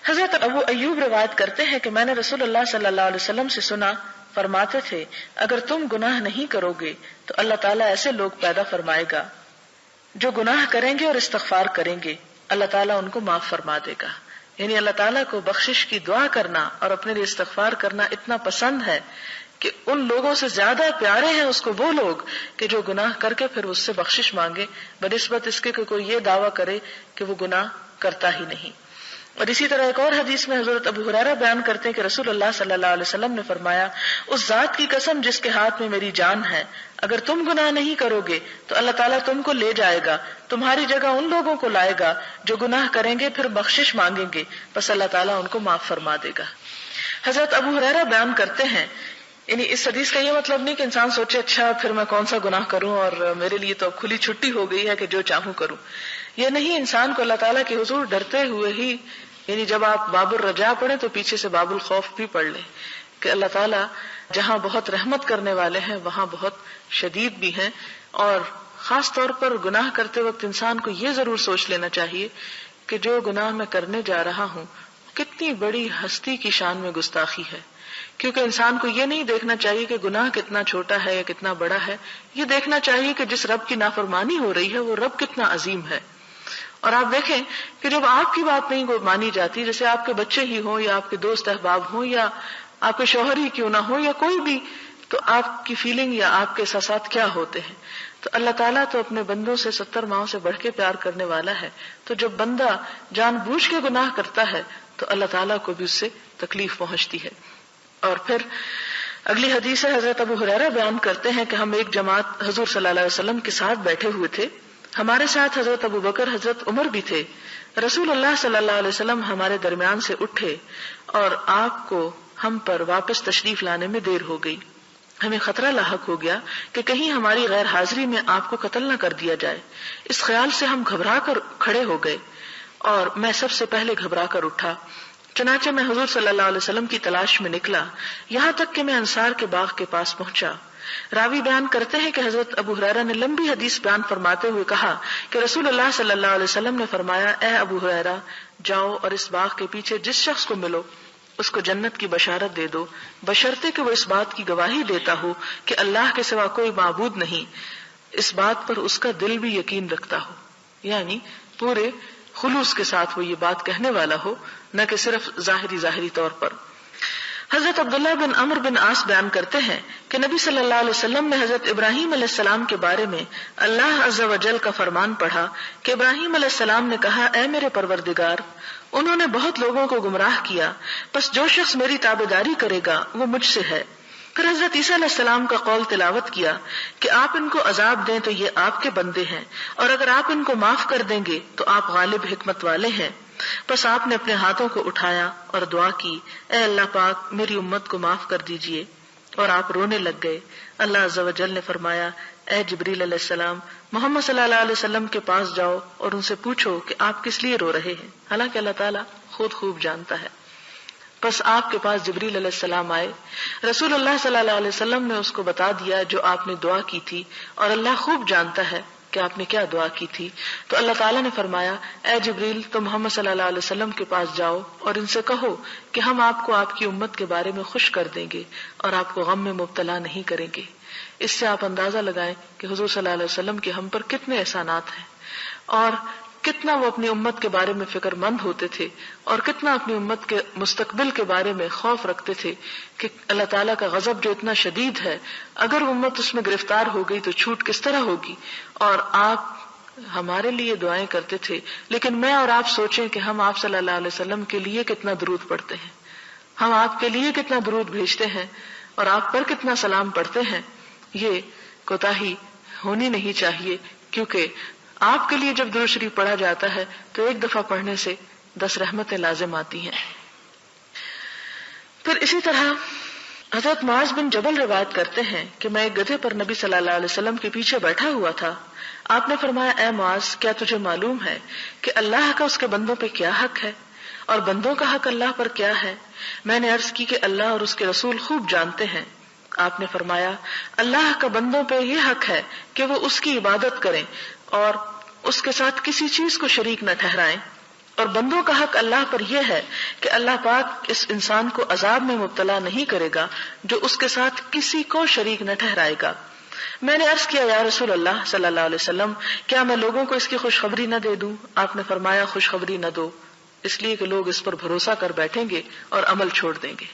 حضرت ابو ایوب روایت کرتے ہیں کہ میں نے رسول اللہ صلی اللہ علیہ وسلم سے سنا، فرماتے تھے اگر تم گناہ نہیں کرو گے تو اللہ تعالیٰ ایسے لوگ پیدا فرمائے گا جو گناہ کریں گے اور استغفار کریں گے، اللہ تعالیٰ ان کو معاف فرما دے گا. یعنی اللہ تعالیٰ کو بخشش کی دعا کرنا اور اپنے لیے استغفار کرنا اتنا پسند ہے کہ ان لوگوں سے زیادہ پیارے ہیں اس کو وہ لوگ کہ جو گناہ کر کے پھر اس سے بخشش مانگے بنسبت اس کے کہ کوئی یہ دعویٰ کرے کہ وہ گناہ کرتا ہی نہیں. اور اسی طرح ایک اور حدیث میں حضرت ابو ہریرہ بیان کرتے ہیں کہ رسول اللہ صلی اللہ علیہ وسلم نے فرمایا، اس ذات کی قسم جس کے ہاتھ میں میری جان ہے، اگر تم گناہ نہیں کرو گے تو اللہ تعالیٰ تم کو لے جائے گا، تمہاری جگہ ان لوگوں کو لائے گا جو گناہ کریں گے پھر بخشش مانگیں گے، بس اللہ تعالیٰ ان کو معاف فرما دے گا. حضرت ابو ہریرہ بیان کرتے ہیں، یعنی اس حدیث کا یہ مطلب نہیں کہ انسان سوچے اچھا پھر میں کون سا گناہ کروں اور میرے لیے تو اب کھلی چھٹی ہو گئی ہے کہ جو چاہوں کروں. یہ نہیں، انسان کو اللہ تعالیٰ کے حضور ڈرتے ہوئے ہی، یعنی جب آپ باب الرجا پڑھیں تو پیچھے سے باب الخوف بھی پڑھ لیں کہ اللہ تعالیٰ جہاں بہت رحمت کرنے والے ہیں وہاں بہت شدید بھی ہیں. اور خاص طور پر گناہ کرتے وقت انسان کو یہ ضرور سوچ لینا چاہیے کہ جو گناہ میں کرنے جا رہا ہوں کتنی بڑی ہستی کی شان میں گستاخی ہے. کیونکہ انسان کو یہ نہیں دیکھنا چاہیے کہ گناہ کتنا چھوٹا ہے یا کتنا بڑا ہے، یہ دیکھنا چاہیے کہ جس رب کی نافرمانی ہو رہی ہے وہ رب کتنا عظیم ہے. اور آپ دیکھیں کہ جب آپ کی بات نہیں مانی جاتی، جیسے آپ کے بچے ہی ہوں یا آپ کے دوست احباب ہوں یا آپ کے شوہر ہی کیوں نہ ہو یا کوئی بھی، تو آپ کی فیلنگ یا آپ کے احساسات کیا ہوتے ہیں. تو اللہ تعالیٰ تو اپنے بندوں سے 70 ماؤں سے بڑھ کے پیار کرنے والا ہے. تو جب بندہ جان بوجھ کے گناہ کرتا ہے تو اللہ تعالیٰ کو بھی اس سے تکلیف پہنچتی ہے. اور پھر اگلی حدیث ہے، حضرت ابو ہریرہ بیان کرتے ہیں کہ ہم ایک جماعت حضور صلی اللہ علیہ وسلم کے ساتھ بیٹھے ہوئے تھے، ہمارے ساتھ حضرت ابو بکر، حضرت عمر بھی تھے. رسول اللہ صلی اللہ علیہ وسلم ہمارے درمیان سے اٹھے اور آپ کو ہم پر واپس تشریف لانے میں دیر ہو گئی. ہمیں خطرہ لاحق ہو گیا کہ کہیں ہماری غیر حاضری میں آپ کو قتل نہ کر دیا جائے. اس خیال سے ہم گھبرا کر کھڑے ہو گئے اور میں سب سے پہلے گھبرا کر اٹھا. چنانچہ میں حضور صلی اللہ علیہ وسلم کی تلاش میں نکلا یہاں تک کہ میں انصار کے باغ کے پاس پہنچا. راوی بیان کرتے ہیں کہ حضرت ابو ہریرہ نے لمبی حدیث بیان فرماتے ہوئے کہا کہ رسول اللہ صلی اللہ علیہ وسلم نے فرمایا، اے ابو ہریرہ جاؤ اور اس باغ کے پیچھے جس شخص کو ملو اس کو جنت کی بشارت دے دو، بشرطے کہ وہ اس بات کی گواہی دیتا ہو کہ اللہ کے سوا کوئی معبود نہیں، اس بات پر اس کا دل بھی یقین رکھتا ہو. یعنی پورے خلوص کے ساتھ وہ یہ بات کہنے والا ہو، نہ کہ صرف ظاہری طور پر. حضرت عبداللہ بن عمرو بن عاص بیان کرتے ہیں کہ نبی صلی اللہ علیہ وسلم نے حضرت ابراہیم علیہ السلام کے بارے میں اللہ عز و جل کا فرمان پڑھا کہ ابراہیم علیہ السلام نے کہا، اے میرے پروردگار، انہوں نے بہت لوگوں کو گمراہ کیا، بس جو شخص میری تابعداری کرے گا وہ مجھ سے ہے. پھر حضرت عیسیٰ علیہ السلام کا قول تلاوت کیا کہ آپ ان کو عذاب دیں تو یہ آپ کے بندے ہیں، اور اگر آپ ان کو معاف کر دیں گے تو آپ غالب حکمت والے ہیں. بس آپ نے اپنے ہاتھوں کو اٹھایا اور دعا کی، اے اللہ پاک میری امت کو معاف کر دیجئے، اور آپ رونے لگ گئے. اللہ عز و جل نے فرمایا، اے جبریل علیہ السلام محمد صلی اللہ علیہ وسلم کے پاس جاؤ اور ان سے پوچھو کہ آپ کس لیے رو رہے ہیں، حالانکہ اللہ تعالیٰ خود خوب جانتا ہے. بس آپ کے پاس جبریل علیہ السلام آئے، رسول اللہ صلی اللہ علیہ وسلم نے اس کو بتا دیا جو آپ نے دعا کی تھی، اور اللہ خوب جانتا ہے کہ آپ نے کیا دعا کی تھی. تو اللہ تعالیٰ نے فرمایا، اے جبریل تم محمد صلی اللہ علیہ وسلم کے پاس جاؤ اور ان سے کہو کہ ہم آپ کو آپ کی امت کے بارے میں خوش کر دیں گے اور آپ کو غم میں مبتلا نہیں کریں گے. اس سے آپ اندازہ لگائیں کہ حضور صلی اللہ علیہ وسلم کے ہم پر کتنے احسانات ہیں، اور کتنا وہ اپنی امت کے بارے میں فکر مند ہوتے تھے، اور کتنا اپنی امت کے مستقبل کے بارے میں خوف رکھتے تھے کہ اللہ تعالیٰ کا غضب جو اتنا شدید ہے، اگر امت اس میں گرفتار ہو گئی تو چھوٹ کس طرح ہوگی. اور آپ ہمارے لیے دعائیں کرتے تھے، لیکن میں اور آپ سوچیں کہ ہم آپ صلی اللہ علیہ وسلم کے لیے کتنا درود پڑھتے ہیں، ہم آپ کے لیے کتنا درود بھیجتے ہیں اور آپ پر کتنا سلام پڑھتے ہیں. یہ کوتاہی ہونی نہیں چاہیے، کیونکہ آپ کے لیے جب درود شریف پڑھا جاتا ہے تو ایک دفعہ پڑھنے سے 10 رحمتیں لازم آتی ہیں. پھر اسی طرح حضرت معاذ بن جبل روایت کرتے ہیں کہ میں ایک گدھے پر نبی صلی اللہ علیہ وسلم کے پیچھے بیٹھا ہوا تھا. آپ نے فرمایا، اے معاذ کیا تجھے معلوم ہے کہ اللہ کا اس کے بندوں پہ کیا حق ہے اور بندوں کا حق اللہ پر کیا ہے؟ میں نے عرض کی کہ اللہ اور اس کے رسول خوب جانتے ہیں. آپ نے فرمایا، اللہ کا بندوں پہ یہ حق ہے کہ وہ اس کی عبادت کریں اور اس کے ساتھ کسی چیز کو شریک نہ ٹھہرائیں، اور بندوں کا حق اللہ پر یہ ہے کہ اللہ پاک اس انسان کو عذاب میں مبتلا نہیں کرے گا جو اس کے ساتھ کسی کو شریک نہ ٹھہرائے گا۔ میں نے عرض کیا یا رسول اللہ صلی اللہ علیہ وسلم، کیا میں لوگوں کو اس کی خوشخبری نہ دے دوں؟ آپ نے فرمایا خوشخبری نہ دو، اس لیے کہ لوگ اس پر بھروسہ کر بیٹھیں گے اور عمل چھوڑ دیں گے،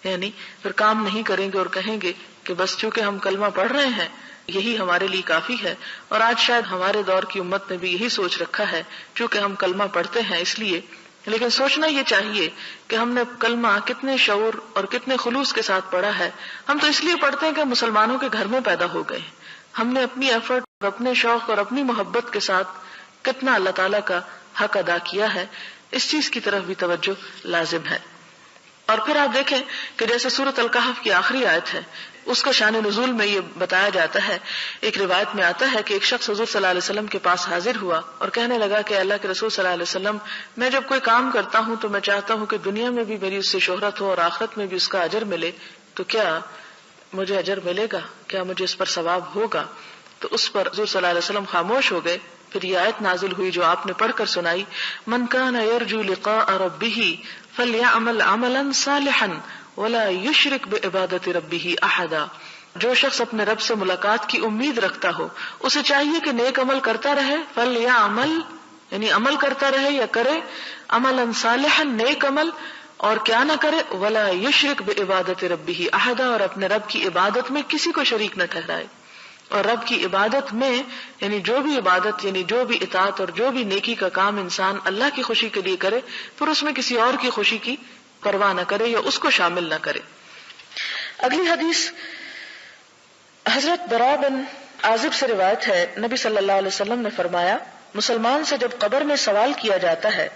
یعنی پھر کام نہیں کریں گے اور کہیں گے کہ بس چونکہ ہم کلمہ پڑھ رہے ہیں یہی ہمارے لیے کافی ہے۔ اور آج شاید ہمارے دور کی امت نے بھی یہی سوچ رکھا ہے، چونکہ ہم کلمہ پڑھتے ہیں اس لیے۔ لیکن سوچنا یہ چاہیے کہ ہم نے کلمہ کتنے شعور اور کتنے خلوص کے ساتھ پڑھا ہے۔ ہم تو اس لیے پڑھتے ہیں کہ مسلمانوں کے گھر میں پیدا ہو گئے، ہم نے اپنی ایفرٹ اور اپنے شوق اور اپنی محبت کے ساتھ کتنا اللہ تعالیٰ کا حق ادا کیا ہے، اس چیز کی طرف بھی توجہ لازم ہے۔ اور پھر آپ دیکھیں کہ جیسے سورۃ الکہف کی آخری آیت ہے، اس کا شان نزول میں یہ بتایا جاتا ہے، ایک روایت میں آتا ہے کہ ایک شخص حضور صلی اللہ علیہ وسلم کے پاس حاضر ہوا اور کہنے لگا کہ اللہ کے رسول صلی اللہ علیہ وسلم، میں جب کوئی کام کرتا ہوں تو میں چاہتا ہوں کہ دنیا میں بھی میری اس سے شہرت ہو اور آخرت میں بھی اس کا اجر ملے، تو کیا مجھے اجر ملے گا؟ کیا مجھے اس پر ثواب ہوگا؟ تو اس پر حضور صلی اللہ علیہ وسلم خاموش ہو گئے۔ پھر یہ آیت نازل ہوئی جو آپ نے پڑھ کر سنائی، من کان یرجو لقاء ربہ فلیعمل عملا صالحا ولا یشرک بعبادۃ ربہ احدا۔ جو شخص اپنے رب سے ملاقات کی امید رکھتا ہو اسے چاہیے کہ نیک عمل کرتا رہے، فلیعمل یعنی عمل کرتا رہے یا کرے، عملا صالحا نیک عمل، اور کیا نہ کرے، ولا یشرک بعبادۃ ربہ احدا، اور اپنے رب کی عبادت میں کسی کو شریک نہ ٹھہرائے۔ اور رب کی عبادت میں یعنی جو بھی عبادت یعنی جو بھی اطاعت اور جو بھی نیکی کا کام انسان اللہ کی خوشی کے لیے کرے، پھر اس میں کسی اور کی خوشی کی پرواہ نہ کرے یا اس کو شامل نہ کرے۔ اگلی حدیث حضرت براء بن عازب سے روایت ہے، نبی صلی اللہ علیہ وسلم نے فرمایا، مسلمان سے جب قبر میں سوال کیا جاتا ہے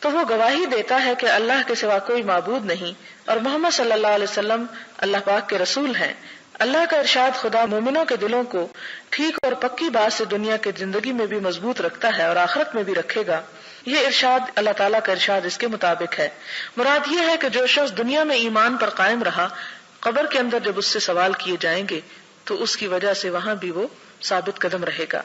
تو وہ گواہی دیتا ہے کہ اللہ کے سوا کوئی معبود نہیں اور محمد صلی اللہ علیہ وسلم اللہ پاک کے رسول ہیں۔ اللہ کا ارشاد خدا مومنوں کے دلوں کو ٹھیک اور پکی بات سے دنیا کی زندگی میں بھی مضبوط رکھتا ہے اور آخرت میں بھی رکھے گا۔ یہ ارشاد اللہ تعالیٰ کا ارشاد اس کے مطابق ہے۔ مراد یہ ہے کہ جو شخص دنیا میں ایمان پر قائم رہا، قبر کے اندر جب اس سے سوال کیے جائیں گے تو اس کی وجہ سے وہاں بھی وہ ثابت قدم رہے گا۔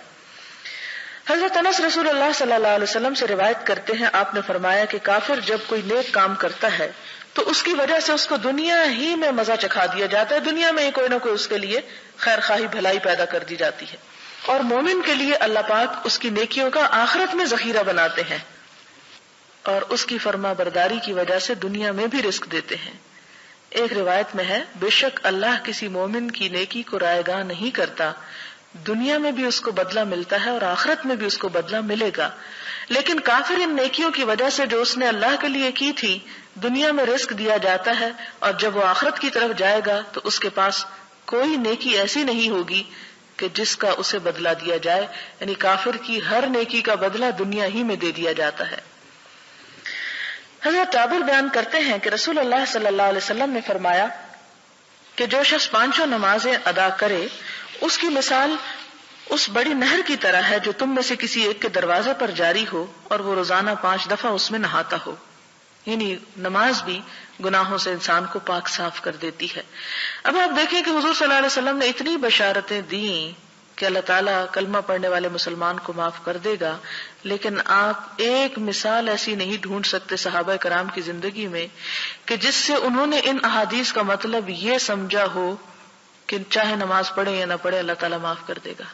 حضرت انس رسول اللہ صلی اللہ علیہ وسلم سے روایت کرتے ہیں، آپ نے فرمایا کہ کافر جب کوئی نیک کام کرتا ہے تو اس کی وجہ سے اس کو دنیا ہی میں مزہ چکھا دیا جاتا ہے، دنیا میں ہی کوئی نہ کوئی اس کے لیے خیر خواہی بھلائی پیدا کر دی جاتی ہے، اور مومن کے لیے اللہ پاک اس کی نیکیوں کا آخرت میں ذخیرہ بناتے ہیں اور اس کی فرما برداری کی وجہ سے دنیا میں بھی رزق دیتے ہیں۔ ایک روایت میں ہے، بے شک اللہ کسی مومن کی نیکی کو رائے گاہ نہیں کرتا، دنیا میں بھی اس کو بدلہ ملتا ہے اور آخرت میں بھی اس کو بدلہ ملے گا، لیکن کافر ان نیکیوں کی وجہ سے جو اس نے اللہ کے لیے کی تھی دنیا میں رزق دیا جاتا ہے، اور جب وہ آخرت کی طرف جائے گا تو اس کے پاس کوئی نیکی ایسی نہیں ہوگی کہ جس کا اسے بدلہ دیا جائے، یعنی کافر کی ہر نیکی کا بدلہ دنیا ہی میں دے دیا جاتا ہے۔ حضرت جابر بیان کرتے ہیں کہ رسول اللہ صلی اللہ علیہ وسلم نے فرمایا کہ جو شخص 5 نمازیں ادا کرے اس کی مثال اس بڑی نہر کی طرح ہے جو تم میں سے کسی ایک کے دروازے پر جاری ہو اور وہ روزانہ 5 دفعہ اس میں نہاتا ہو، یعنی نماز بھی گناہوں سے انسان کو پاک صاف کر دیتی ہے۔ اب آپ دیکھیں کہ حضور صلی اللہ علیہ وسلم نے اتنی بشارتیں دیں کہ اللہ تعالیٰ کلمہ پڑھنے والے مسلمان کو معاف کر دے گا، لیکن آپ ایک مثال ایسی نہیں ڈھونڈ سکتے صحابہ کرام کی زندگی میں کہ جس سے انہوں نے ان احادیث کا مطلب یہ سمجھا ہو کہ چاہے نماز پڑھے یا نہ پڑھے اللہ تعالیٰ معاف کر دے گا،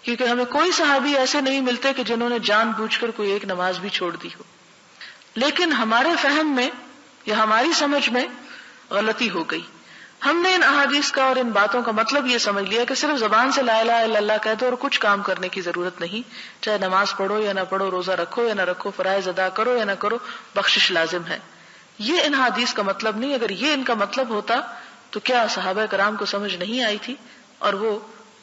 کیونکہ ہمیں کوئی صحابی ایسے نہیں ملتے کہ جنہوں نے جان بوجھ کر کوئی ایک نماز بھی چھوڑ دی ہو۔ لیکن ہمارے فہم میں یا ہماری سمجھ میں غلطی ہو گئی، ہم نے ان احادیث کا اور ان باتوں کا مطلب یہ سمجھ لیا کہ صرف زبان سے لا الہ الا اللہ کہہ دو اور کچھ کام کرنے کی ضرورت نہیں، چاہے نماز پڑھو یا نہ پڑھو، روزہ رکھو یا نہ رکھو، فرائض ادا کرو یا نہ کرو، بخشش لازم ہے۔ یہ ان احادیث کا مطلب نہیں۔ اگر یہ ان کا مطلب ہوتا تو کیا صحابہ کرام کو سمجھ نہیں آئی تھی اور وہ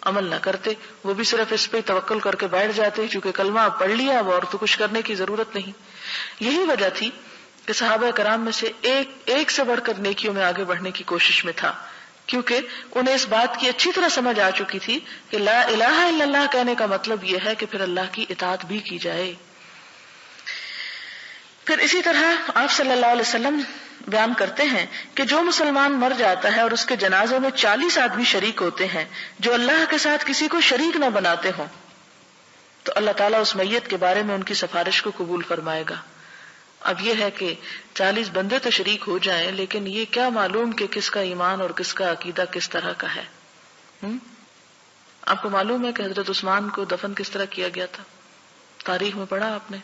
عمل نہ کرتے؟ وہ بھی صرف اس پہ توکل کر کے بیٹھ جاتے، چونکہ کلمہ پڑھ لیا اب اور تو کچھ کرنے کی ضرورت نہیں۔ یہی وجہ تھی کہ صحابہ کرام میں سے ایک سے بڑھ کر نیکیوں میں آگے بڑھنے کی کوشش میں تھا، کیونکہ انہیں اس بات کی اچھی طرح سمجھ آ چکی تھی کہ لا الہ الا اللہ کہنے کا مطلب یہ ہے کہ پھر اللہ کی اطاعت بھی کی جائے۔ پھر اسی طرح آپ صلی اللہ علیہ وسلم بیان کرتے ہیں کہ جو مسلمان مر جاتا ہے اور اس کے جنازے میں 40 آدمی شریک ہوتے ہیں جو اللہ کے ساتھ کسی کو شریک نہ بناتے ہوں، تو اللہ تعالیٰ اس میت کے بارے میں ان کی سفارش کو قبول فرمائے گا۔ اب یہ ہے کہ 40 بندے تو شریک ہو جائیں، لیکن یہ کیا معلوم کہ کس کا ایمان اور کس کا عقیدہ کس طرح کا ہے۔ آپ کو معلوم ہے کہ حضرت عثمان کو دفن کس طرح کیا گیا تھا؟ تاریخ میں پڑھا آپ نے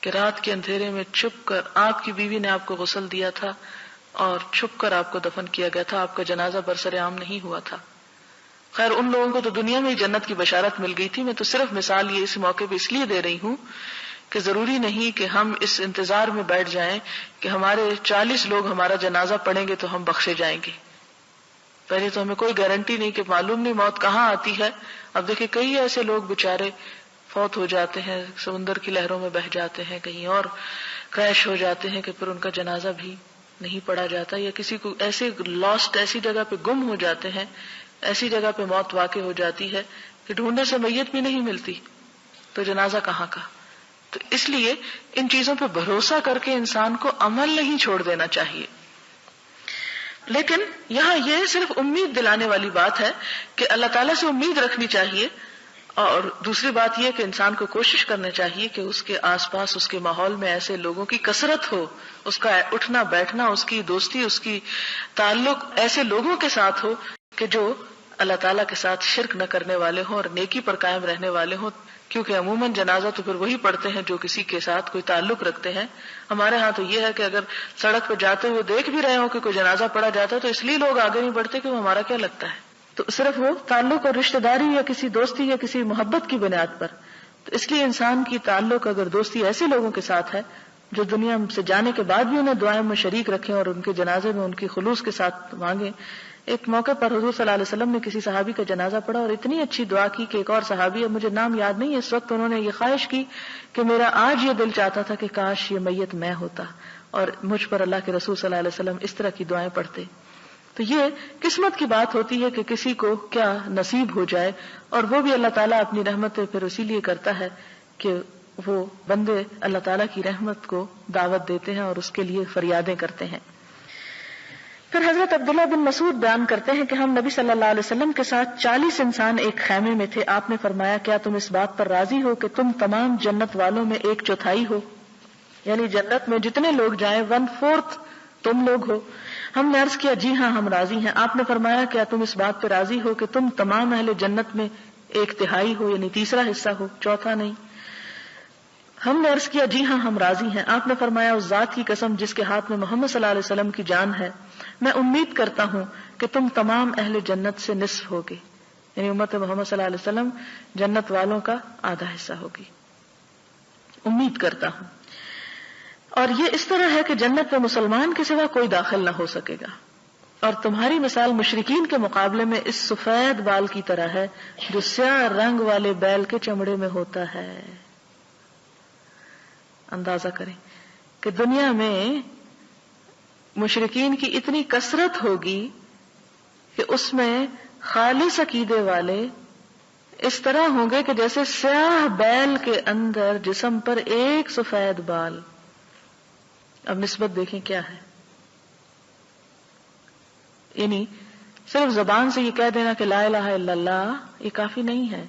کہ رات کے اندھیرے میں چھپ کر آپ کی بیوی نے آپ کو غسل دیا تھا اور چھپ کر آپ کو دفن کیا گیا تھا، آپ کا جنازہ برسر عام نہیں ہوا تھا۔ خیر ان لوگوں کو تو دنیا میں ہی جنت کی بشارت مل گئی تھی، میں تو صرف مثال یہ اس موقع پہ اس لیے دے رہی ہوں کہ ضروری نہیں کہ ہم اس انتظار میں بیٹھ جائیں کہ ہمارے 40 لوگ ہمارا جنازہ پڑھیں گے تو ہم بخشے جائیں گے۔ پہلے تو ہمیں کوئی گارنٹی نہیں کہ معلوم نہیں موت کہاں آتی ہے۔ اب دیکھیں کئی ایسے لوگ بےچارے فوت ہو جاتے ہیں، سمندر کی لہروں میں بہہ جاتے ہیں، کہیں اور کریش ہو جاتے ہیں کہ پھر ان کا جنازہ بھی نہیں پڑھا جاتا، یا کسی کو ایسے لاسٹ ایسی جگہ پہ گم ہو جاتے ہیں، ایسی جگہ پہ موت واقع ہو جاتی ہے کہ ڈھونڈنے سے میت بھی نہیں ملتی، تو جنازہ کہاں کا۔ تو اس لیے ان چیزوں پہ بھروسہ کر کے انسان کو عمل نہیں چھوڑ دینا چاہیے۔ لیکن یہاں یہ صرف امید دلانے والی بات ہے کہ اللہ تعالیٰ سے امید رکھنی چاہیے، اور دوسری بات یہ کہ انسان کو کوشش کرنا چاہیے کہ اس کے آس پاس اس کے ماحول میں ایسے لوگوں کی کثرت ہو، اس کا اٹھنا بیٹھنا، اس کی دوستی، اس کی تعلق ایسے لوگوں کے ساتھ ہو کہ جو اللہ تعالیٰ کے ساتھ شرک نہ کرنے والے ہوں اور نیکی پر قائم رہنے والے ہوں، کیونکہ عموماً جنازہ تو پھر وہی پڑھتے ہیں جو کسی کے ساتھ کوئی تعلق رکھتے ہیں۔ ہمارے ہاں تو یہ ہے کہ اگر سڑک پہ جاتے ہوئے دیکھ بھی رہے ہوں کہ کوئی جنازہ پڑھا جاتا ہے تو اس لیے لوگ آگے نہیں بڑھتے کہ وہ ہمارا کیا لگتا ہے، تو صرف وہ تعلق اور رشتہ داری یا کسی دوستی یا کسی محبت کی بنیاد پر۔ تو اس لیے انسان کی تعلق اگر دوستی ایسے لوگوں کے ساتھ ہے جو دنیا سے جانے کے بعد بھی انہیں دعائیں میں شریک رکھیں اور ان کے جنازے میں ان کی خلوص کے ساتھ مانگیں۔ ایک موقع پر حضور صلی اللہ علیہ وسلم نے کسی صحابی کا جنازہ پڑھا اور اتنی اچھی دعا کی کہ ایک اور صحابی ہے، مجھے نام یاد نہیں ہے اس وقت، انہوں نے یہ خواہش کی کہ میرا آج یہ دل چاہتا تھا کہ کاش یہ میت میں ہوتا اور مجھ پر اللہ کے رسول صلی اللہ علیہ وسلم اس طرح کی دعائیں پڑھتے۔ تو یہ قسمت کی بات ہوتی ہے کہ کسی کو کیا نصیب ہو جائے، اور وہ بھی اللہ تعالیٰ اپنی رحمت پھر اسی لیے کرتا ہے کہ وہ بندے اللہ تعالیٰ کی رحمت کو دعوت دیتے ہیں اور اس کے لیے فریادیں کرتے ہیں۔ پھر حضرت عبداللہ بن مسعود بیان کرتے ہیں کہ ہم نبی صلی اللہ علیہ وسلم کے ساتھ 40 انسان ایک خیمے میں تھے، آپ نے فرمایا کیا تم اس بات پر راضی ہو کہ تم تمام جنت والوں میں 1/4 ہو، یعنی جنت میں جتنے لوگ جائیں 1/4 تم لوگ ہو۔ ہم نے عرض کیا جی ہاں ہم راضی ہیں۔ آپ نے فرمایا کیا تم اس بات پہ راضی ہو کہ تم تمام اہل جنت میں 1/3 ہو، یعنی تیسرا حصہ ہو، چوتھا نہیں۔ ہم نے عرض کیا جی ہاں ہم راضی ہیں۔ آپ نے فرمایا اس ذات کی قسم جس کے ہاتھ میں محمد صلی اللہ علیہ وسلم کی جان ہے، میں امید کرتا ہوں کہ تم تمام اہل جنت سے نصف ہوگے، یعنی امت محمد صلی اللہ علیہ وسلم جنت والوں کا آدھا حصہ ہوگی، امید کرتا ہوں۔ اور یہ اس طرح ہے کہ جنت میں مسلمان کے سوا کوئی داخل نہ ہو سکے گا، اور تمہاری مثال مشرکین کے مقابلے میں اس سفید بال کی طرح ہے جو سیاہ رنگ والے بیل کے چمڑے میں ہوتا ہے۔ اندازہ کریں کہ دنیا میں مشرکین کی اتنی کثرت ہوگی کہ اس میں خالص عقیدے والے اس طرح ہوں گے کہ جیسے سیاہ بیل کے اندر جسم پر ایک سفید بال۔ اب نسبت دیکھیں کیا ہے، یعنی صرف زبان سے یہ کہہ دینا کہ لا الہ الا اللہ یہ کافی نہیں ہے،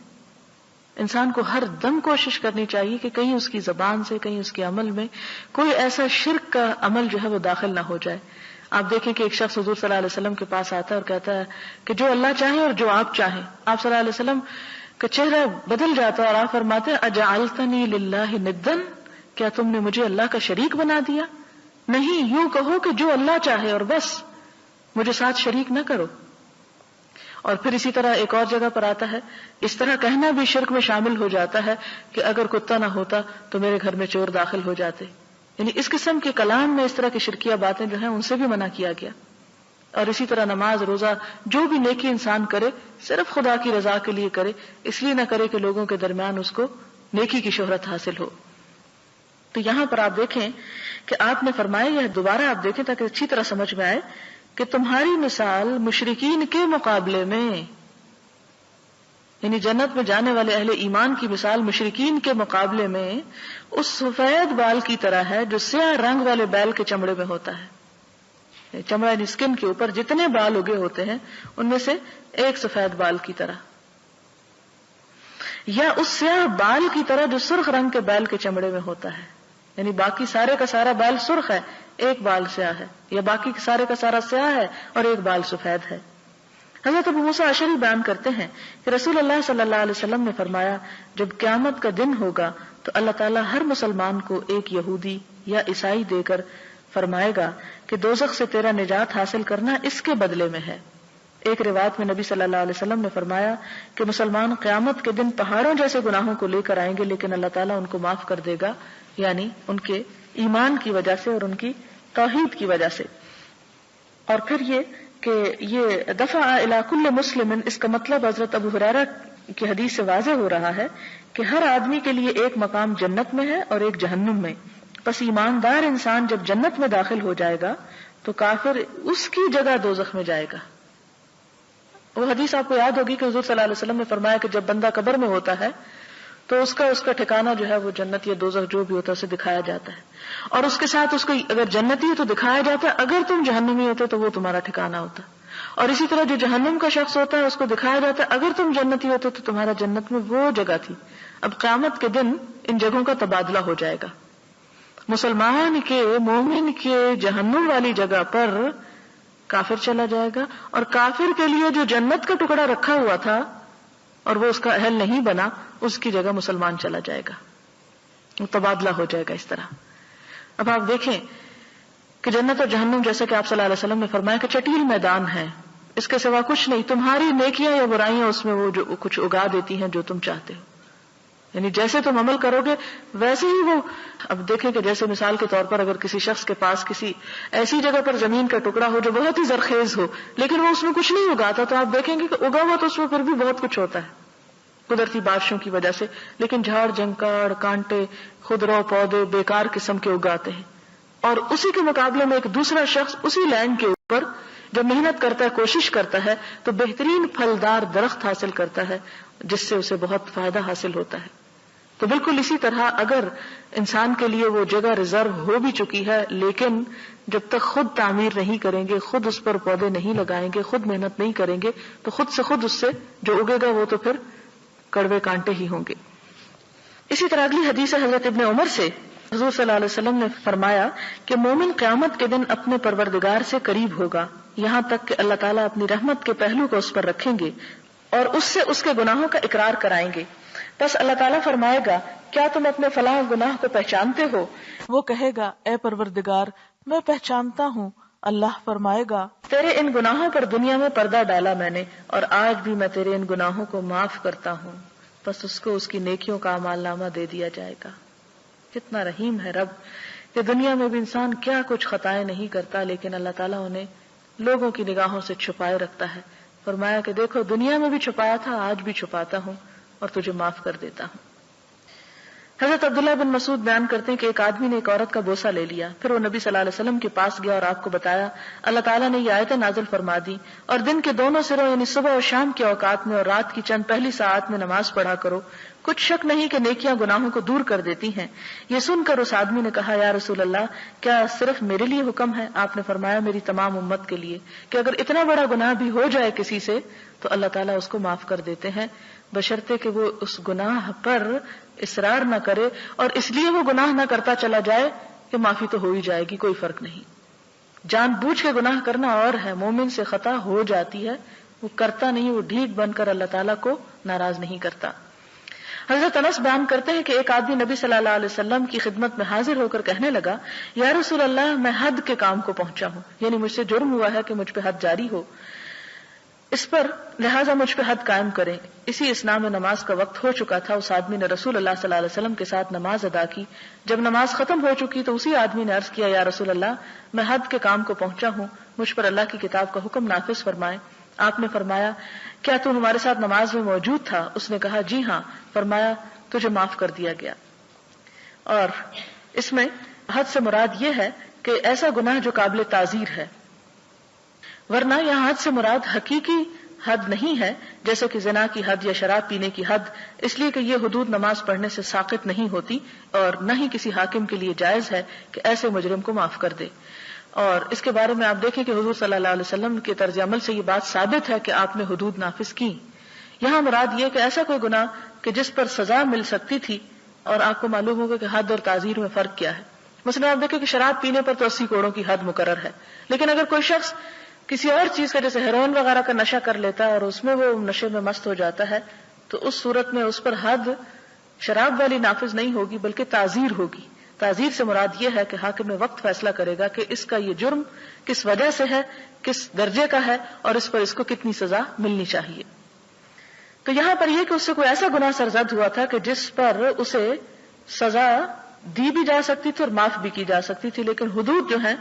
انسان کو ہر دم کوشش کرنی چاہیے کہ کہیں اس کی زبان سے کہیں اس کے عمل میں کوئی ایسا شرک کا عمل جو ہے وہ داخل نہ ہو جائے۔ آپ دیکھیں کہ ایک شخص حضور صلی اللہ علیہ وسلم کے پاس آتا ہے اور کہتا ہے کہ جو اللہ چاہے اور جو آپ چاہیں۔ آپ صلی اللہ علیہ وسلم کا چہرہ بدل جاتا ہے اور آپ فرماتے ہیں اجعلتنی للہ ندن، کیا تم نے مجھے اللہ کا شریک بنا دیا؟ نہیں، یوں کہو کہ جو اللہ چاہے اور بس، مجھے ساتھ شریک نہ کرو۔ اور پھر اسی طرح ایک اور جگہ پر آتا ہے اس طرح کہنا بھی شرک میں شامل ہو جاتا ہے کہ اگر کتا نہ ہوتا تو میرے گھر میں چور داخل ہو جاتے، یعنی اس قسم کے کلام میں اس طرح کی شرکیہ باتیں جو ہیں ان سے بھی منع کیا گیا۔ اور اسی طرح نماز روزہ جو بھی نیکی انسان کرے صرف خدا کی رضا کے لیے کرے، اس لیے نہ کرے کہ لوگوں کے درمیان اس کو نیکی کی شہرت حاصل ہو۔ تو یہاں پر آپ دیکھیں کہ آپ نے فرمایا، یہ دوبارہ آپ دیکھیں تاکہ اچھی طرح سمجھ میں آئے کہ تمہاری مثال مشرکین کے مقابلے میں، یعنی جنت میں جانے والے اہل ایمان کی مثال مشرکین کے مقابلے میں اس سفید بال کی طرح ہے جو سیاہ رنگ والے بیل کے چمڑے میں ہوتا ہے۔ چمڑا یعنی اسکن کے اوپر جتنے بال اگے ہوتے ہیں ان میں سے ایک سفید بال کی طرح، یا اس سیاہ بال کی طرح جو سرخ رنگ کے بیل کے چمڑے میں ہوتا ہے۔ یعنی باقی سارے کا سارا بال سرخ ہے، ایک بال سیاہ ہے، یا باقی سارے کا سارا سیاہ ہے اور ایک بال سفید ہے۔ حضرت ابو موسیٰ اشعری بیان کرتے ہیں کہ رسول اللہ صلی اللہ علیہ وسلم نے فرمایا، جب قیامت کا دن ہوگا تو اللہ تعالیٰ ہر مسلمان کو ایک یہودی یا عیسائی دے کر فرمائے گا کہ دوزخ سے تیرا نجات حاصل کرنا اس کے بدلے میں ہے۔ ایک روایت میں نبی صلی اللہ علیہ وسلم نے فرمایا کہ مسلمان قیامت کے دن پہاڑوں جیسے گناہوں کو لے کر آئیں گے، لیکن اللہ تعالیٰ ان کو معاف کر دے گا، یعنی ان کے ایمان کی وجہ سے اور ان کی توحید کی وجہ سے۔ اور پھر یہ کہ یہ دفع الی کل مسلم، اس کا مطلب حضرت ابو ہریرہ کی حدیث سے واضح ہو رہا ہے کہ ہر آدمی کے لیے ایک مقام جنت میں ہے اور ایک جہنم میں۔ پس ایماندار انسان جب جنت میں داخل ہو جائے گا تو کافر اس کی جگہ دوزخ میں جائے گا۔ وہ حدیث آپ کو یاد ہوگی کہ حضور صلی اللہ علیہ وسلم نے فرمایا کہ جب بندہ قبر میں ہوتا ہے تو اس کا ٹھکانہ جو ہے وہ جنت یا دوزخ جو بھی ہوتا ہے اسے دکھایا جاتا ہے، اور اس کے ساتھ اس کو اگر جنتی ہے تو دکھایا جاتا ہے، اگر تم جہنمی ہوتے تو وہ تمہارا ٹھکانہ ہوتا، اور اسی طرح جو جہنم کا شخص ہوتا ہے اس کو دکھایا جاتا ہے اگر تم جنتی ہوتے تو تمہارا جنت میں وہ جگہ تھی۔ اب قیامت کے دن ان جگہوں کا تبادلہ ہو جائے گا، مسلمان کے مومن کے جہنم والی جگہ پر کافر چلا جائے گا، اور کافر کے لیے جو جنت کا ٹکڑا رکھا ہوا تھا اور وہ اس کا اہل نہیں بنا، اس کی جگہ مسلمان چلا جائے گا، وہ تبادلہ ہو جائے گا اس طرح۔ اب آپ دیکھیں کہ جنت اور جہنم جیسا کہ آپ صلی اللہ علیہ وسلم نے فرمایا کہ چٹیل میدان ہے، اس کے سوا کچھ نہیں، تمہاری نیکیاں یا برائیاں اس میں وہ جو کچھ اگا دیتی ہیں جو تم چاہتے ہو، یعنی جیسے تم عمل کرو گے ویسے ہی وہ۔ اب دیکھیں کہ جیسے مثال کے طور پر اگر کسی شخص کے پاس کسی ایسی جگہ پر زمین کا ٹکڑا ہو جو بہت ہی زرخیز ہو لیکن وہ اس میں کچھ نہیں اگاتا، تو آپ دیکھیں گے کہ اگا ہوا تو اس میں پھر بھی بہت کچھ ہوتا ہے قدرتی بارشوں کی وجہ سے، لیکن جھاڑ جھنکاڑ کانٹے خضرا پودے بیکار قسم کے اگاتے ہیں۔ اور اسی کے مقابلے میں ایک دوسرا شخص اسی لینڈ کے اوپر جب محنت کرتا ہے کوشش کرتا ہے تو بہترین پھلدار درخت حاصل کرتا ہے جس سے اسے بہت فائدہ حاصل ہوتا ہے۔ تو بالکل اسی طرح اگر انسان کے لیے وہ جگہ ریزرو ہو بھی چکی ہے لیکن جب تک خود تعمیر نہیں کریں گے، خود اس پر پودے نہیں لگائیں گے، خود محنت نہیں کریں گے تو خود سے خود اس سے جو اگے گا وہ تو پھر کڑوے کانٹے ہی ہوں گے۔ اسی طرح اگلی حدیث ہے حضرت ابن عمر سے، حضور صلی اللہ علیہ وسلم نے فرمایا کہ مومن قیامت کے دن اپنے پروردگار سے قریب ہوگا یہاں تک کہ اللہ تعالیٰ اپنی رحمت کے پہلو کو اس پر رکھیں گے اور اس سے اس کے گناہوں کا اقرار کرائیں گے۔ بس اللہ تعالیٰ فرمائے گا کیا تم اپنے فلاں گناہ کو پہچانتے ہو؟ وہ کہے گا اے پروردگار میں پہچانتا ہوں۔ اللہ فرمائے گا تیرے ان گناہوں پر دنیا میں پردہ ڈالا میں نے اور آج بھی میں تیرے ان گناہوں کو معاف کرتا ہوں، بس اس کو اس کی نیکیوں کا اعمال نامہ دے دیا جائے گا۔ کتنا رحیم ہے رب کہ دنیا میں بھی انسان کیا کچھ خطائیں نہیں کرتا لیکن اللہ تعالیٰ انہیں لوگوں کی نگاہوں سے چھپائے رکھتا ہے۔ فرمایا کہ دیکھو دنیا میں بھی چھپایا تھا، آج بھی چھپاتا ہوں اور تجھے معاف کر دیتا ہوں۔ حضرت عبداللہ بن مسعود بیان کرتے ہیں کہ ایک آدمی نے ایک عورت کا بوسہ لے لیا، پھر وہ نبی صلی اللہ علیہ وسلم کے پاس گیا اور آپ کو بتایا اللہ تعالیٰ نے یہ آیتیں نازل فرما دی اور دن کے دونوں سروں یعنی صبح اور شام کے اوقات میں اور رات کی چند پہلی ساعات میں نماز پڑھا کرو، کچھ شک نہیں کہ نیکیاں گناہوں کو دور کر دیتی ہیں۔ یہ سن کر اس آدمی نے کہا یا رسول اللہ کیا صرف میرے لیے حکم ہے؟ آپ نے فرمایا میری تمام امت کے لیے، کہ اگر اتنا بڑا گناہ بھی ہو جائے کسی سے تو اللہ تعالیٰ اس کو معاف کر دیتے ہیں بشرطے کہ وہ اس گناہ پر اصرار نہ کرے اور اس لیے وہ گناہ نہ کرتا چلا جائے کہ معافی تو ہو ہی جائے گی، کوئی فرق نہیں۔ جان بوجھ کے گناہ کرنا اور ہے، مومن سے خطا ہو جاتی ہے، وہ کرتا نہیں، وہ ڈھیک بن کر اللہ تعالیٰ کو ناراض نہیں کرتا۔ حضرت انس بیان کرتے ہیں کہ ایک آدمی نبی صلی اللہ علیہ وسلم کی خدمت میں حاضر ہو کر کہنے لگا یا رسول اللہ میں حد کے کام کو پہنچا ہوں، یعنی مجھ سے جرم ہوا ہے کہ مجھ پہ حد جاری ہو، اس پر لہٰذا مجھ پہ حد قائم کریں۔ اسی اسنا میں نماز کا وقت ہو چکا تھا، اس آدمی نے رسول اللہ صلی اللہ علیہ وسلم کے ساتھ نماز ادا کی۔ جب نماز ختم ہو چکی تو اسی آدمی نے عرض کیا یا رسول اللہ میں حد کے کام کو پہنچا ہوں، مجھ پر اللہ کی کتاب کا حکم نافذ فرمائیں۔ آپ نے فرمایا کیا تو ہمارے ساتھ نماز میں موجود تھا؟ اس نے کہا جی ہاں۔ فرمایا تجھے معاف کر دیا گیا۔ اور اس میں حد سے مراد یہ ہے کہ ایسا گناہ جو قابل تعزیر ہے، ورنہ یہاں حد سے مراد حقیقی حد نہیں ہے جیسے کہ زنا کی حد یا شراب پینے کی حد، اس لیے کہ یہ حدود نماز پڑھنے سے ساقط نہیں ہوتی اور نہ ہی کسی حاکم کے لیے جائز ہے کہ ایسے مجرم کو معاف کر دے۔ اور اس کے بارے میں آپ دیکھیں کہ حضور صلی اللہ علیہ وسلم کے طرز عمل سے یہ بات ثابت ہے کہ آپ نے حدود نافذ کی۔ یہاں مراد یہ کہ ایسا کوئی گناہ کہ جس پر سزا مل سکتی تھی اور آپ کو معلوم ہوگا کہ حد اور تعزیر میں فرق کیا ہے. مثلا آپ دیکھیں کہ شراب پینے پر تو 80 کوڑوں کی حد مقرر ہے، لیکن اگر کوئی شخص کسی اور چیز کا جیسے ہیروئن وغیرہ کا نشہ کر لیتا ہے اور اس میں وہ نشے میں مست ہو جاتا ہے تو اس صورت میں اس پر حد شراب والی نافذ نہیں ہوگی بلکہ تعزیر ہوگی. تعزیر سے مراد یہ ہے کہ حاکم وقت فیصلہ کرے گا کہ اس کا یہ جرم کس وجہ سے ہے، کس درجے کا ہے اور اس پر اس کو کتنی سزا ملنی چاہیے. تو یہاں پر یہ کہ اس سے کوئی ایسا گناہ سرزد ہوا تھا کہ جس پر اسے سزا دی بھی جا سکتی تھی اور معاف بھی کی جا سکتی تھی، لیکن حدود جو ہیں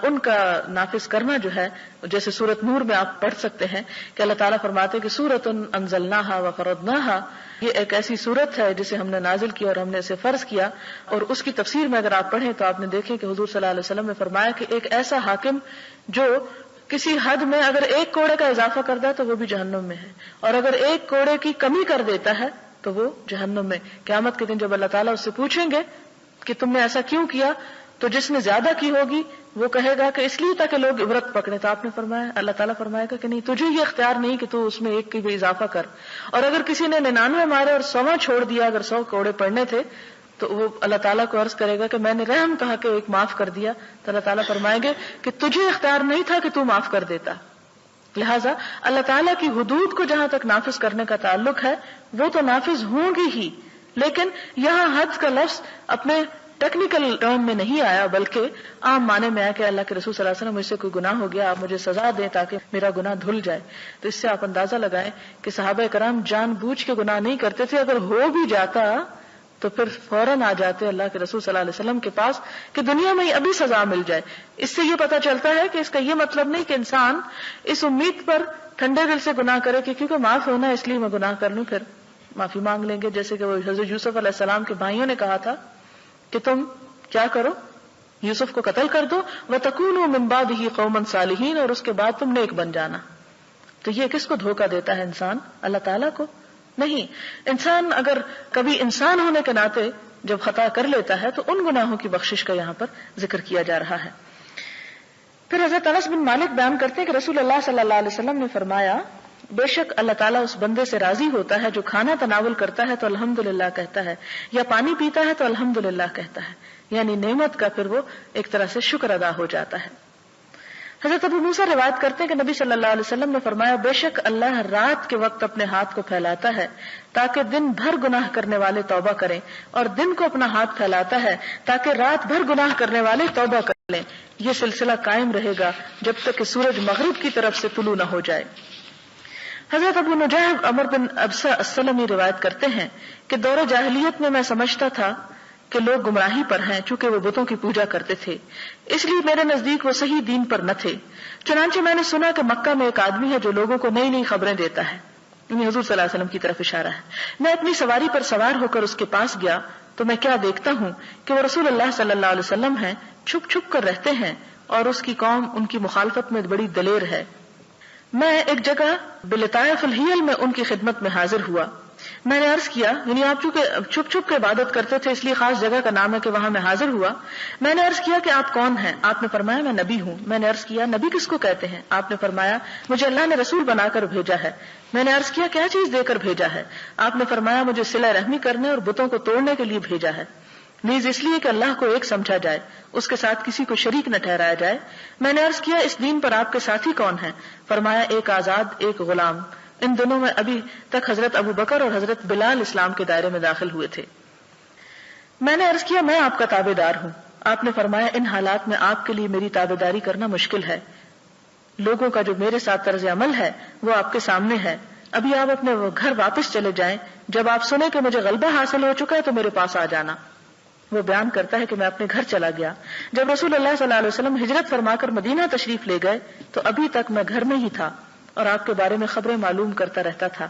ان کا نافذ کرنا جو ہے، جیسے سورۃ نور میں آپ پڑھ سکتے ہیں کہ اللہ تعالیٰ فرماتے ہیں کہ سورۃ انزلناها وفرضناها، یہ ایک ایسی سورت ہے جسے ہم نے نازل کیا اور ہم نے اسے فرض کیا. اور اس کی تفسیر میں اگر آپ پڑھیں تو آپ نے دیکھیں کہ حضور صلی اللہ علیہ وسلم نے فرمایا کہ ایک ایسا حاکم جو کسی حد میں اگر ایک کوڑے کا اضافہ کرتا ہے تو وہ بھی جہنم میں ہے، اور اگر ایک کوڑے کی کمی کر دیتا ہے تو وہ جہنم میں. قیامت کے دن جب اللہ تعالیٰ اس سے پوچھیں گے کہ تم نے ایسا کیوں کیا، تو جس نے زیادہ کی ہوگی وہ کہے گا کہ اس لیے تاکہ لوگ عبرت پکڑے. تو آپ نے فرمایا، اللہ تعالیٰ فرمائے گا کہ نہیں، تجھے یہ اختیار نہیں کہ تو اس میں ایک کی بھی اضافہ کر. اور اگر کسی نے 99 مارے اور 100 چھوڑ دیا، اگر 100 کوڑے پڑنے تھے تو وہ اللہ تعالیٰ کو عرض کرے گا کہ میں نے رحم کہا کہ ایک معاف کر دیا. تو اللہ تعالیٰ فرمائیں گے کہ تجھے اختیار نہیں تھا کہ تو معاف کر دیتا. لہٰذا اللہ تعالیٰ کی حدود کو جہاں تک نافذ کرنے کا تعلق ہے وہ تو نافذ ہوں گی ہی، لیکن یہاں حد کا لفظ اپنے ٹیکنیکل ٹرم میں نہیں آیا بلکہ عام معنی میں آیا کہ اللہ کے رسول صلی اللہ علیہ وسلم مجھ سے کوئی گناہ ہو گیا، آپ مجھے سزا دیں تاکہ میرا گناہ دھل جائے. تو اس سے آپ اندازہ لگائیں کہ صحابہ کرام جان بوجھ کے گناہ نہیں کرتے تھے، اگر ہو بھی جاتا تو پھر فوراً آ جاتے اللہ کے رسول صلی اللہ علیہ وسلم کے پاس کہ دنیا میں ہی ابھی سزا مل جائے. اس سے یہ پتہ چلتا ہے کہ اس کا یہ مطلب نہیں کہ انسان اس امید پر ٹھنڈے دل سے گناہ کرے کہ کیونکہ معاف ہونا اس لیے میں گناہ کر لوں پھر معافی مانگ لیں گے. جیسے کہ وہ حضرت یوسف علیہ السلام کے بھائیوں نے کہا تھا کہ تم کیا کرو، یوسف کو قتل کر دو، وَتَكُونُوا مِن بَعْدِهِ قَوْمًا صَالِحِينَ، اور اس کے بعد تم نیک بن جانا. تو یہ کس کو دھوکہ دیتا ہے انسان؟ اللہ تعالیٰ کو نہیں. انسان اگر کبھی انسان ہونے کے ناطے جب خطا کر لیتا ہے تو ان گناہوں کی بخشش کا یہاں پر ذکر کیا جا رہا ہے. پھر حضرت انس بن مالک بیان کرتے ہیں کہ رسول اللہ صلی اللہ علیہ وسلم نے فرمایا، بے شک اللہ تعالیٰ اس بندے سے راضی ہوتا ہے جو کھانا تناول کرتا ہے تو الحمدللہ کہتا ہے، یا پانی پیتا ہے تو الحمدللہ کہتا ہے، یعنی نعمت کا پھر وہ ایک طرح سے شکر ادا ہو جاتا ہے. حضرت ابو موسیٰ روایت کرتے ہیں کہ نبی صلی اللہ علیہ وسلم نے فرمایا، بے شک اللہ رات کے وقت اپنے ہاتھ کو پھیلاتا ہے تاکہ دن بھر گناہ کرنے والے توبہ کریں، اور دن کو اپنا ہاتھ پھیلاتا ہے تاکہ رات بھر گناہ کرنے والے توبہ کر لیں. یہ سلسلہ قائم رہے گا جب تک کہ سورج مغرب کی طرف سے طلوع نہ ہو جائے. حضرت ابو نجیح عمر بن ابسہ السلمی روایت کرتے ہیں کہ دور جاہلیت میں سمجھتا تھا کہ لوگ گمراہی پر ہیں، چونکہ وہ بتوں کی پوجا کرتے تھے، اس لیے میرے نزدیک وہ صحیح دین پر نہ تھے. چنانچہ میں نے سنا کہ مکہ میں ایک آدمی ہے جو لوگوں کو نئی نئی خبریں دیتا ہے، یعنی حضور صلی اللہ علیہ وسلم کی طرف اشارہ ہے. میں اپنی سواری پر سوار ہو کر اس کے پاس گیا تو میں کیا دیکھتا ہوں کہ وہ رسول اللہ صلی اللہ علیہ وسلم ہیں، چھپ چھپ کر رہتے ہیں اور اس کی قوم ان کی مخالفت میں بڑی دلیر ہے. میں ایک جگہ بلطائف الحیل میں ان کی خدمت میں حاضر ہوا. میں نے عرض کیا، یعنی آپ چونکہ چھپ چھپ کے عبادت کرتے تھے اس لیے خاص جگہ کا نام ہے کہ وہاں میں حاضر ہوا. میں نے عرض کیا کہ آپ کون ہیں؟ آپ نے فرمایا میں نبی ہوں. میں نے عرض کیا نبی کس کو کہتے ہیں؟ آپ نے فرمایا مجھے اللہ نے رسول بنا کر بھیجا ہے. میں نے عرض کیا کیا چیز دے کر بھیجا ہے؟ آپ نے فرمایا مجھے صلہ رحمی کرنے اور بتوں کو توڑنے کے لیے بھیجا ہے، نیز اس لیے کہ اللہ کو ایک سمجھا جائے، اس کے ساتھ کسی کو شریک نہ ٹھہرایا جائے. میں نے عرض کیا اس دین پر آپ کے ساتھی کون ہیں؟ فرمایا ایک آزاد ایک غلام. ان دنوں میں ابھی تک حضرت ابو بکر اور حضرت بلال اسلام کے دائرے میں داخل ہوئے تھے. میں نے عرض کیا میں آپ کا تابع دار ہوں. آپ نے فرمایا ان حالات میں آپ کے لیے میری تابع داری کرنا مشکل ہے. لوگوں کا جو میرے ساتھ طرز عمل ہے وہ آپ کے سامنے ہے. ابھی آپ اپنے گھر واپس چلے جائیں، جب آپ سنیں کہ مجھے غلبہ حاصل ہو چکا ہے تو میرے پاس آ جانا. وہ بیان کرتا ہے کہ میں اپنے گھر چلا گیا. جب رسول اللہ صلی اللہ علیہ وسلم ہجرت فرما کر مدینہ تشریف لے گئے تو ابھی تک میں گھر میں ہی تھا اور آپ کے بارے میں خبریں معلوم کرتا رہتا تھا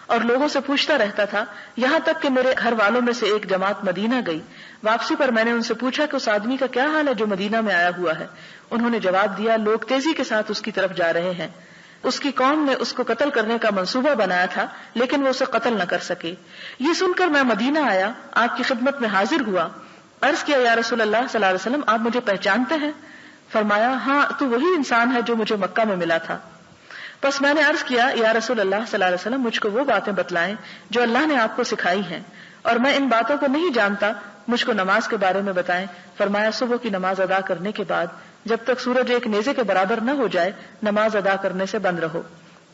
اور لوگوں سے پوچھتا رہتا تھا، یہاں تک کہ میرے گھر والوں میں سے ایک جماعت مدینہ گئی. واپسی پر میں نے ان سے پوچھا کہ اس آدمی کا کیا حال ہے جو مدینہ میں آیا ہوا ہے. انہوں نے جواب دیا لوگ تیزی کے ساتھ اس کی طرف جا رہے ہیں. اس کی قوم نے اس کو قتل کرنے کا منصوبہ بنایا تھا لیکن وہ اسے قتل نہ کر سکے. یہ سن کر میں مدینہ آیا، آپ کی خدمت میں حاضر ہوا. عرض کیا یا رسول اللہ صلی اللہ علیہ وسلم آپ مجھے پہچانتے ہیں؟ فرمایا ہاں تو وہی انسان ہے جو مجھے مکہ میں ملا تھا. بس میں نے عرض کیا یا رسول اللہ صلی اللہ علیہ وسلم مجھ کو وہ باتیں بتلائیں جو اللہ نے آپ کو سکھائی ہیں اور میں ان باتوں کو نہیں جانتا، مجھ کو نماز کے بارے میں بتائیں۔ فرمایا صبح کی نماز ادا کرنے کے بعد جب تک سورج ایک نیزے کے برابر نہ ہو جائے نماز ادا کرنے سے بند رہو،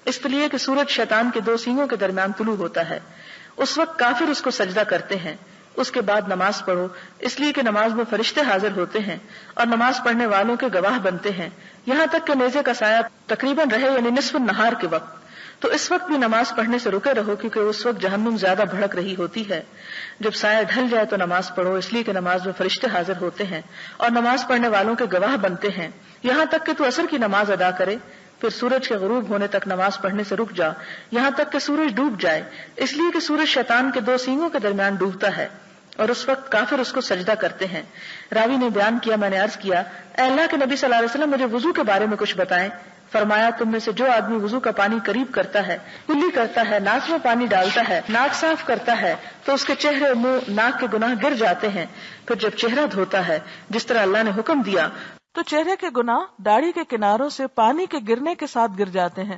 اس لیے کہ سورج شیطان کے 2 سینگوں کے درمیان طلوع ہوتا ہے، اس وقت کافر اس کو سجدہ کرتے ہیں۔ اس کے بعد نماز پڑھو، اس لیے کہ نماز میں فرشتے حاضر ہوتے ہیں اور نماز پڑھنے والوں کے گواہ بنتے ہیں یہاں تک کہ نیزے کا سایہ تقریباً رہے، یعنی نصف النہار کے وقت۔ تو اس وقت بھی نماز پڑھنے سے رکے رہو، کیونکہ اس وقت جہنم زیادہ بھڑک رہی ہوتی ہے۔ جب سایہ ڈھل جائے تو نماز پڑھو، اس لیے کہ نماز میں فرشتے حاضر ہوتے ہیں اور نماز پڑھنے والوں کے گواہ بنتے ہیں یہاں تک کہ تو عصر کی نماز ادا کرے، پھر سورج کے غروب ہونے تک نماز پڑھنے سے رک جا یہاں تک کہ سورج ڈوب جائے، اس لیے کہ سورج شیطان کے 2 سینگوں کے درمیان ڈوبتا ہے اور اس وقت کافر اس کو سجدہ کرتے ہیں۔ راوی نے بیان کیا، میں نے عرض کیا اے اللہ کے نبی صلی اللہ علیہ وسلم مجھے وضو کے بارے میں کچھ بتائیں۔ فرمایا تم میں سے جو آدمی وضو کا پانی قریب کرتا ہے، کلی کرتا ہے، ناک میں پانی ڈالتا ہے، ناک صاف کرتا ہے تو اس کے چہرے، منہ، ناک کے گناہ گر جاتے ہیں، پھر جب چہرہ دھوتا ہے جس طرح اللہ نے حکم دیا تو چہرے کے گناہ داڑھی کے کناروں سے پانی کے گرنے کے ساتھ گر جاتے ہیں،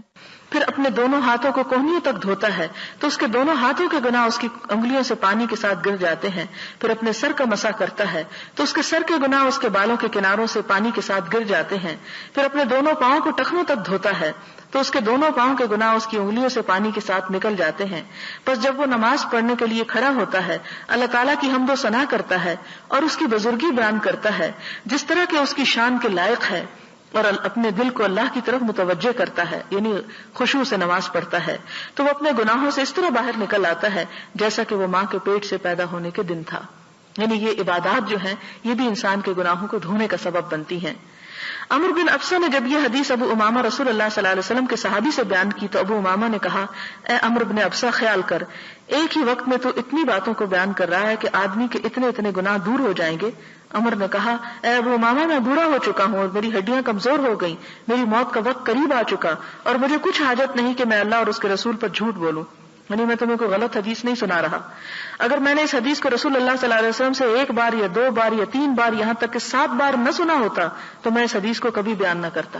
پھر اپنے دونوں ہاتھوں کو کونیوں تک دھوتا ہے تو اس کے دونوں ہاتھوں کے گناہ اس کی انگلیوں سے پانی کے ساتھ گر جاتے ہیں، پھر اپنے سر کا مسح کرتا ہے تو اس کے سر کے گناہ اس کے بالوں کے کناروں سے پانی کے ساتھ گر جاتے ہیں، پھر اپنے دونوں پاؤں کو ٹخنوں تک دھوتا ہے تو اس کے دونوں پاؤں کے گناہ اس کی انگلیوں سے پانی کے ساتھ نکل جاتے ہیں۔ پس جب وہ نماز پڑھنے کے لیے کھڑا ہوتا ہے اللہ تعالیٰ کی حمد و ثنا کرتا ہے اور اس کی بزرگی بیان کرتا ہے جس طرح کہ اس کی شان کے لائق ہے، اور اپنے دل کو اللہ کی طرف متوجہ کرتا ہے، یعنی خشوع سے نماز پڑھتا ہے، تو وہ اپنے گناہوں سے اس طرح باہر نکل آتا ہے جیسا کہ وہ ماں کے پیٹ سے پیدا ہونے کے دن تھا۔ یعنی یہ عبادات جو ہیں یہ بھی انسان کے گناہوں کو دھونے کا سبب بنتی ہیں۔ عمرو بن ابسہ نے جب یہ حدیث ابو امامہ رسول اللہ صلی اللہ علیہ وسلم کے صحابی سے بیان کی تو ابو امامہ نے کہا اے عمرو بن ابسہ خیال کر، ایک ہی وقت میں تو اتنی باتوں کو بیان کر رہا ہے کہ آدمی کے اتنے گناہ دور ہو جائیں گے۔ عمر نے کہا اے ابو امامہ میں بوڑھا ہو چکا ہوں اور میری ہڈیاں کمزور ہو گئیں، میری موت کا وقت قریب آ چکا اور مجھے کچھ حاجت نہیں کہ میں اللہ اور اس کے رسول پر جھوٹ بولوں، یعنی میں تمہیں کوئی غلط حدیث نہیں سنا رہا۔ اگر میں نے اس حدیث کو رسول اللہ صلی اللہ علیہ وسلم سے 1 بار یا 2 بار یا 3 بار یہاں تک کہ 7 بار نہ سنا ہوتا تو میں اس حدیث کو کبھی بیان نہ کرتا،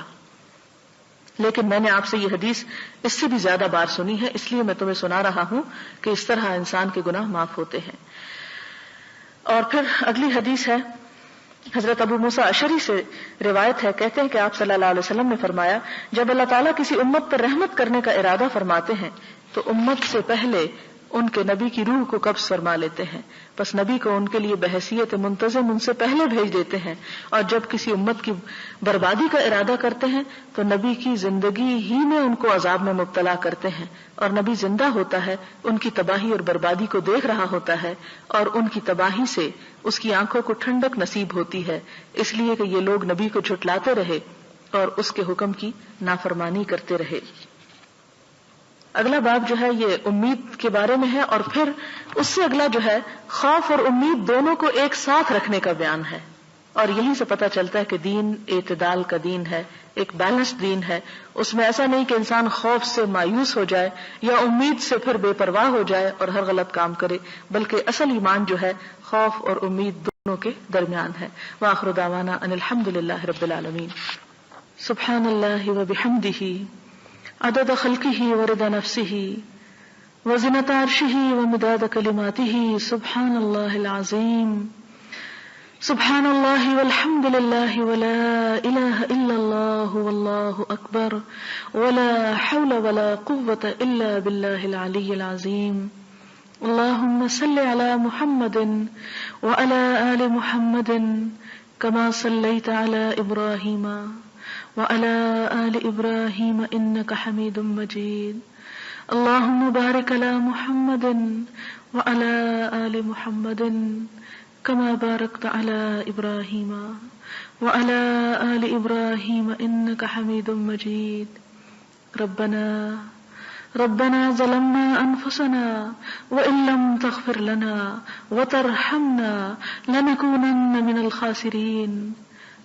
لیکن میں نے آپ سے یہ حدیث اس سے بھی زیادہ بار سنی ہے، اس لیے میں تمہیں سنا رہا ہوں کہ اس طرح انسان کے گناہ معاف ہوتے ہیں۔ اور پھر اگلی حدیث ہے حضرت ابو موسیٰ اشعری سے روایت ہے، کہتے ہیں کہ آپ صلی اللہ علیہ وسلم نے فرمایا جب اللہ تعالیٰ کسی امت پر رحمت کرنے کا ارادہ فرماتے ہیں تو امت سے پہلے ان کے نبی کی روح کو قبض فرما لیتے ہیں، پس نبی کو ان کے لیے بحیثیت منتظم ان سے پہلے بھیج دیتے ہیں، اور جب کسی امت کی بربادی کا ارادہ کرتے ہیں تو نبی کی زندگی ہی میں ان کو عذاب میں مبتلا کرتے ہیں، اور نبی زندہ ہوتا ہے، ان کی تباہی اور بربادی کو دیکھ رہا ہوتا ہے اور ان کی تباہی سے اس کی آنکھوں کو ٹھنڈک نصیب ہوتی ہے، اس لیے کہ یہ لوگ نبی کو جھٹلاتے رہے اور اس کے حکم کی نافرمانی کرتے رہے۔ اگلا باب جو ہے یہ امید کے بارے میں ہے، اور پھر اس سے اگلا جو ہے خوف اور امید دونوں کو ایک ساتھ رکھنے کا بیان ہے، اور یہیں سے پتہ چلتا ہے کہ دین اعتدال کا دین ہے، ایک بیلنس دین ہے۔ اس میں ایسا نہیں کہ انسان خوف سے مایوس ہو جائے یا امید سے پھر بے پرواہ ہو جائے اور ہر غلط کام کرے، بلکہ اصل ایمان جو ہے خوف اور امید دونوں کے درمیان ہے۔ وآخر دعوانا ان الحمد للہ رب العالمین۔ سبحان اللہ وبحمدہ عدد خلقہ ورضا نفسہ وزنة عرشہ ومداد کلماتہ سبحان اللہ العظیم سبحان اللہ والحمد للہ ولا الہ الا اللہ واللہ اکبر ولا حول ولا قوة الا باللہ العلی العظیم۔ اللہم صل علی محمد وعلی آل محمد كما صلیت علی ابراہیم وعلى آل إبراهيم إنك حميد مجيد۔ اللهم بارك على محمد وعلى آل محمد كما باركت على إبراهيم وعلى آل إبراهيم إنك حميد مجيد۔ ربنا ظلمنا أنفسنا وإن لم تغفر لنا وترحمنا لنكونن من الخاسرين۔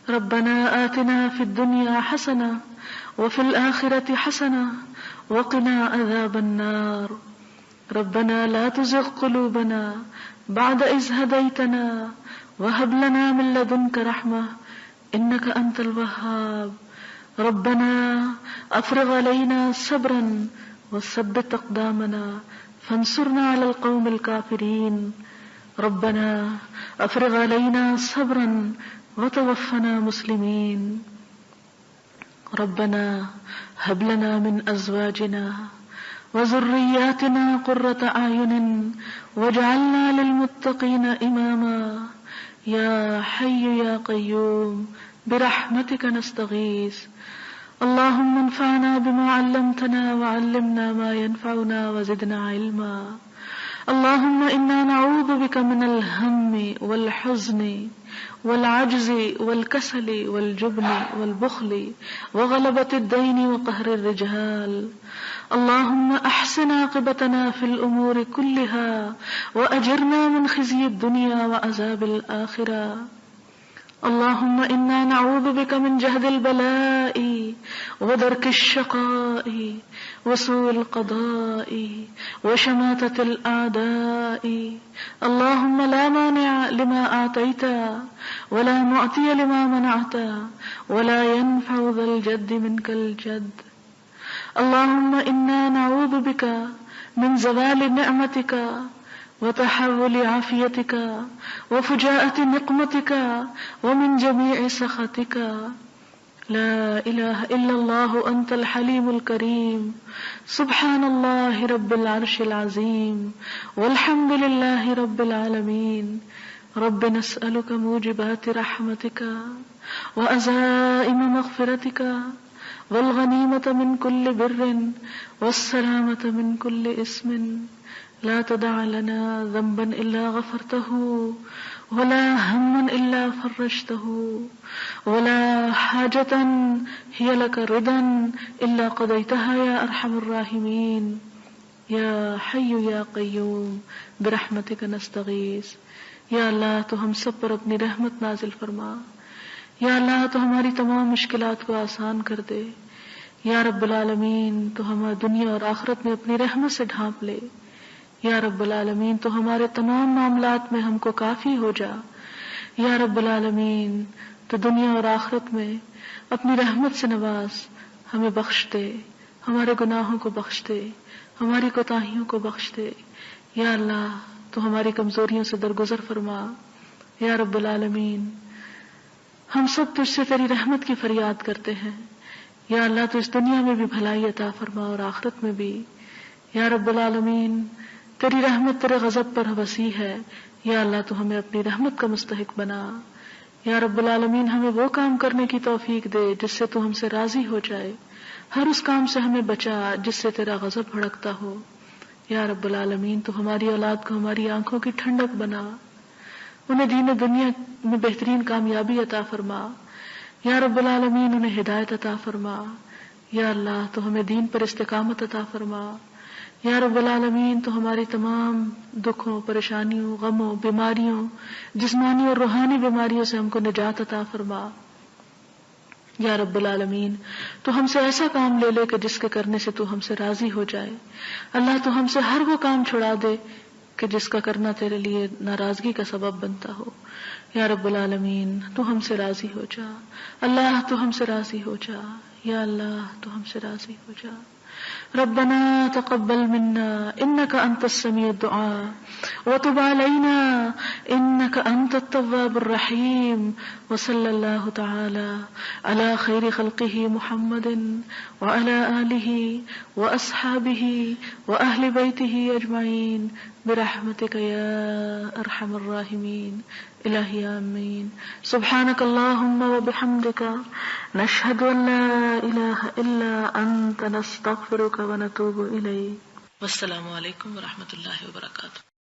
ربنا آتنا في الدنيا حسنة وفي الآخرة حسنة وقنا عذاب النار۔ ربنا لا تزغ قلوبنا بعد إذ هديتنا وهب لنا من لدنك رحمة إنك أنت الوهاب۔ ربنا أفرغ علينا صبرا وثبت أقدامنا فانصرنا على القوم الكافرين ربنا افرغ علينا صبرا وتوفنا مسلمين ربنا هب لنا من ازواجنا وذرياتنا قرة اعين واجعلنا للمتقين اماما یا حی یا قیوم برحمتک نستغیث اللهم انفعنا بما علمتنا وعلمنا ما ينفعنا وزدنا علما اللهم انا نعوذ بك من الهم والحزن والعجز والكسل والجبن والبخل وغلبة الدين وقهر الرجال اللهم احسن عاقبتنا في الامور كلها واجرنا من خزي الدنيا وعذاب الاخرة اللهم انا نعوذ بك من جهد البلاء ودرك الشقاء وسوء القضاء وشماتة الاعداء اللهم لا مانع لما اعطيت ولا معطي لما منعت ولا ينفع ذا الجد منك الجد اللهم انا نعوذ بك من زوال نعمتك وتحول عافيتك وفجاءة نقمتك ومن جميع سخطك لا اله الا الله انت الحليم الكريم سبحان الله رب العرش العظيم والحمد لله رب العالمين رب نسألك موجبات رحمتك وعزائم مغفرتك والغنيمة من كل بر والسلامة من كل اسم لا تدع لنا ذنبا إلا غفرته ولا هما إلا فرجته ولا حاجة هي لك رضا إلا قضيتها يا أرحم الراحمين يا حي يا قيوم برحمتك نستغيث یا اللہ تو ہم سب پر اپنی رحمت نازل فرما، یا اللہ تو ہماری تمام مشکلات کو آسان کر دے، یا رب العالمین تو ہمارا دنیا اور آخرت میں اپنی رحمت سے ڈھانپ لے، یا رب العالمین تو ہمارے تمام معاملات میں ہم کو کافی ہو جا، یا رب العالمین تو دنیا اور آخرت میں اپنی رحمت سے نواز، ہمیں بخش دے، ہمارے گناہوں کو بخش دے، ہماری کوتاہیوں کو بخش دے، یا اللہ تو ہماری کمزوریوں سے درگزر فرما، یا رب العالمین ہم سب تجھ سے تیری رحمت کی فریاد کرتے ہیں، یا اللہ تو اس دنیا میں بھی بھلائی عطا فرما اور آخرت میں بھی، یا رب العالمین تیری رحمت تیرے غضب پر وسیع ہے، یا اللہ تو ہمیں اپنی رحمت کا مستحق بنا، یا رب العالمین ہمیں وہ کام کرنے کی توفیق دے جس سے تو ہم سے راضی ہو جائے، ہر اس کام سے ہمیں بچا جس سے تیرا غضب بھڑکتا ہو، یا رب العالمین تو ہماری اولاد کو ہماری آنکھوں کی ٹھنڈک بنا، انہیں دین و دنیا میں بہترین کامیابی عطا فرما، یا رب العالمین انہیں ہدایت عطا فرما، یا اللہ تو ہمیں دین پر استقامت عطا فرما، یا رب العالمین تو ہماری تمام دکھوں، پریشانیوں، غموں، بیماریوں، جسمانی اور روحانی بیماریوں سے ہم کو نجات عطا فرما، یا رب العالمین تو ہم سے ایسا کام لے لے کہ جس کے کرنے سے تو ہم سے راضی ہو جائے، اللہ تو ہم سے ہر وہ کام چھڑا دے کہ جس کا کرنا تیرے لیے ناراضگی کا سبب بنتا ہو، یا رب العالمین تو ہم سے راضی ہو جا، اللہ تو ہم سے راضی ہو جا، یا اللہ تو ہم سے راضی ہو جا۔ ربنا تقبل منا انك انت السميع الدعاء وتب علينا انك انت التواب الرحيم وصلى الله تعالى على خير خلقه محمد وعلى آله واصحابه واهل بيته اجمعين برحمتك يا ارحم الراحمين الہی آمین۔ سبحانک اللہم وبحمدک نشہد ان لا الہ الا انت نستغفرک ونتوب الیک۔ والسلام علیکم ورحمۃ اللہ وبرکاتہ۔